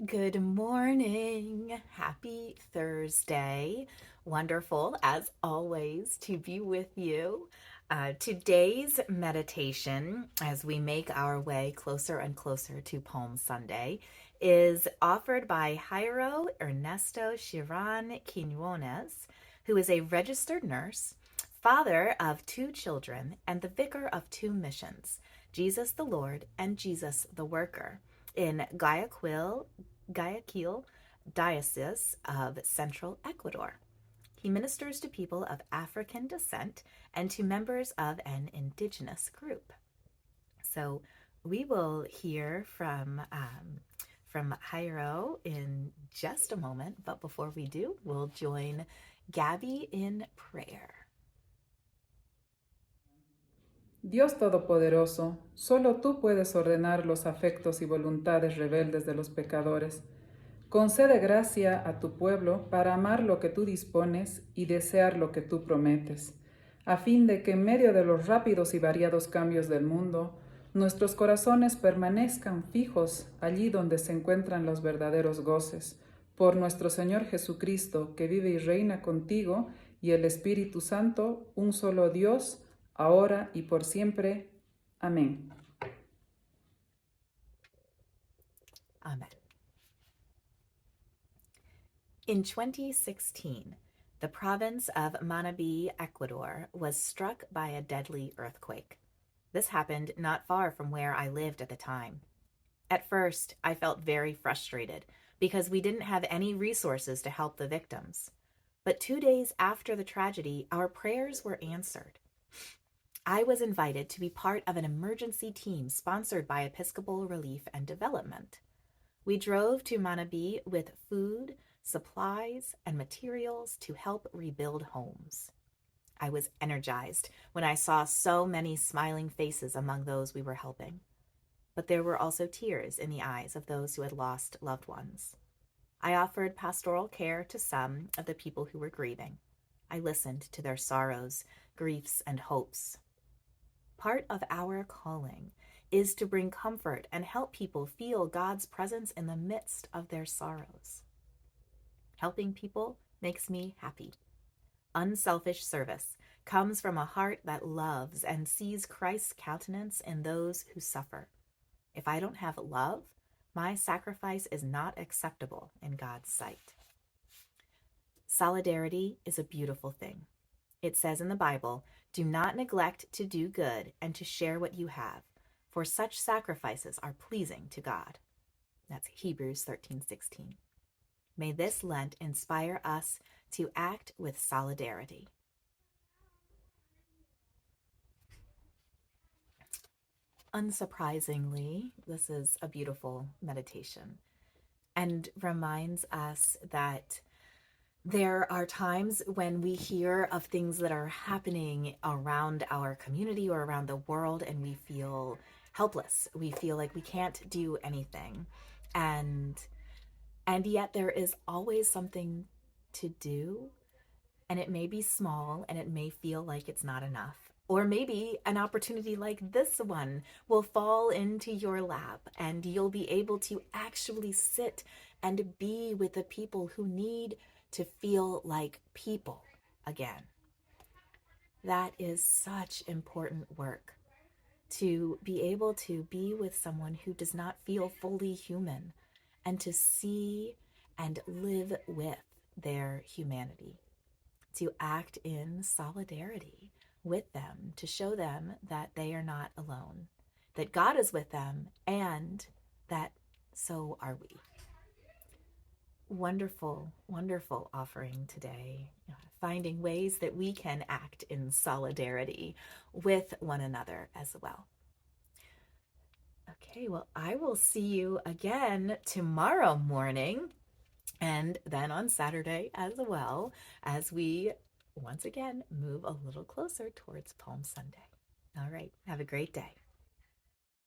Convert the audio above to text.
Good morning. Happy Thursday. Wonderful, as always, to be with you. Today's meditation, as we make our way closer and closer to Palm Sunday, is offered by Jairo Ernesto Chiran Quinones, who is a registered nurse, father of two children, and the vicar of two missions, Jesus the Lord and Jesus the Worker, in Guayaquil Diocese of Central Ecuador. He ministers to people of African descent and to members of an indigenous group. So we will hear from Jairo in just a moment, but before we do, we'll join Gabby in prayer. Dios Todopoderoso, solo tú puedes ordenar los afectos y voluntades rebeldes de los pecadores. Concede gracia a tu pueblo para amar lo que tú dispones y desear lo que tú prometes, a fin de que en medio de los rápidos y variados cambios del mundo, nuestros corazones permanezcan fijos allí donde se encuentran los verdaderos goces, por nuestro Señor Jesucristo, que vive y reina contigo, y el Espíritu Santo, un solo Dios, ahora y por siempre. Amén. Amen. In 2016, the province of Manabí, Ecuador, was struck by a deadly earthquake. This happened not far from where I lived at the time. At first, I felt very frustrated because we didn't have any resources to help the victims. But 2 days after the tragedy, our prayers were answered. I was invited to be part of an emergency team sponsored by Episcopal Relief and Development. We drove to Manabí with food, supplies, and materials to help rebuild homes. I was energized when I saw so many smiling faces among those we were helping. But there were also tears in the eyes of those who had lost loved ones. I offered pastoral care to some of the people who were grieving. I listened to their sorrows, griefs, and hopes. Part of our calling is to bring comfort and help people feel God's presence in the midst of their sorrows. Helping people makes me happy. Unselfish service comes from a heart that loves and sees Christ's countenance in those who suffer. If I don't have love, my sacrifice is not acceptable in God's sight. Solidarity is a beautiful thing. It says in the Bible, "Do not neglect to do good and to share what you have, for such sacrifices are pleasing to God." That's Hebrews 13:16. May this Lent inspire us to act with solidarity. Unsurprisingly, this is a beautiful meditation and reminds us that there are times when we hear of things that are happening around our community or around the world and we feel helpless. We feel like we can't do anything. And yet there is always something to do, and it may be small and it may feel like it's not enough. Or maybe an opportunity like this one will fall into your lap and you'll be able to actually sit and be with the people who need to feel like people again. That is such important work, to be able to be with someone who does not feel fully human and to see and live with their humanity, to act in solidarity with them, to show them that they are not alone, that God is with them, and that so are we. Wonderful, wonderful offering today, finding ways that we can act in solidarity with one another as well. Okay, well, I will see you again tomorrow morning and then on Saturday as well, as we once again move a little closer towards Palm Sunday. All right, have a great day.